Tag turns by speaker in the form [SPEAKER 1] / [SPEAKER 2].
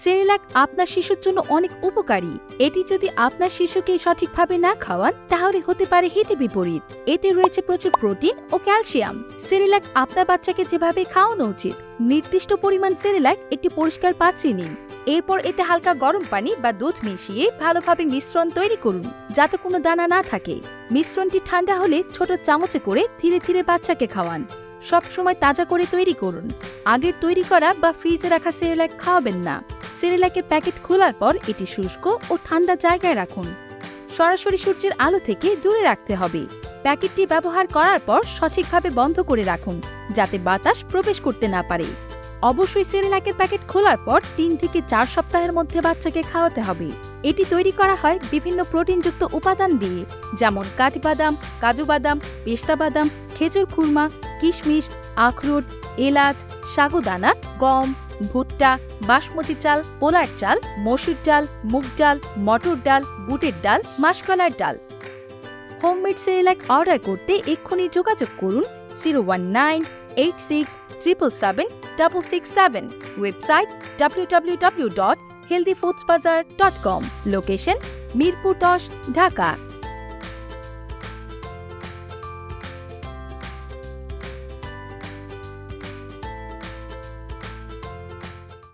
[SPEAKER 1] Cerelac আপনার শিশুর জন্য অনেক উপকারী। এটি যদি আপনার শিশুকে সঠিকভাবে না খাওয়ান তাহলে হতে পারে হিতে বিপরীত। এতে রয়েছে প্রচুর প্রোটিন ও ক্যালসিয়াম। সেরেলাক আপনার বাচ্চাকে যেভাবে খাওয়ানো উচিত, নির্দিষ্ট পরিমাণ সেরেলাক একটি পরিষ্কার পাত্রে নিন। এরপর এতে হালকা গরম পানি বা দুধ মিশিয়ে ভালোভাবে মিশ্রণ তৈরি করুন, যাতে কোনো দানা না থাকে। মিশ্রণটি ঠান্ডা হলে ছোট চামচে করে ধীরে ধীরে বাচ্চাকে খাওয়ান। সবসময় তাজা করে তৈরি করুন। আগের তৈরি করা বা ফ্রিজে রাখা সেরেলাক খাওয়াবেন না। সেরেলাকের প্যাকেট খোলার পর এটি শুষ্ক ও ঠান্ডা জায়গায় রাখুন। সরাসরি সূর্যের আলো থেকে দূরে রাখতে হবে। প্যাকেটটি ব্যবহার করার পর সঠিকভাবে বন্ধ করে রাখুন, যাতে বাতাস প্রবেশ করতে না পারে। অবশ্যই সেরেলাকের প্যাকেট খোলার পর 3 থেকে 4 সপ্তাহের মধ্যে বাচ্চাকে খাওয়াতে হবে। এটি তৈরি করা হয় বিভিন্ন প্রোটিনযুক্ত উপাদান দিয়ে, যেমন কাঠবাদাম, কাজু বাদাম, পেস্তা বাদাম, খেজুর খুরমা, কিশমিশ, আখরোট, এলাচ, সাগুদানা, গম, ভুট্টা, বাসমতি চাল, পোলার চাল, মসুর ডাল, মুগ ডাল, মটর ডাল, বুটের ডাল, মাসকলাইর ডাল। হোমমেড সেরেলাক অর্ডার করতে এক্ষুনি যোগাযোগ করুন 01986777667, website www.healthyfoodsbazaar.com, location Mirpur 10, Dhaka.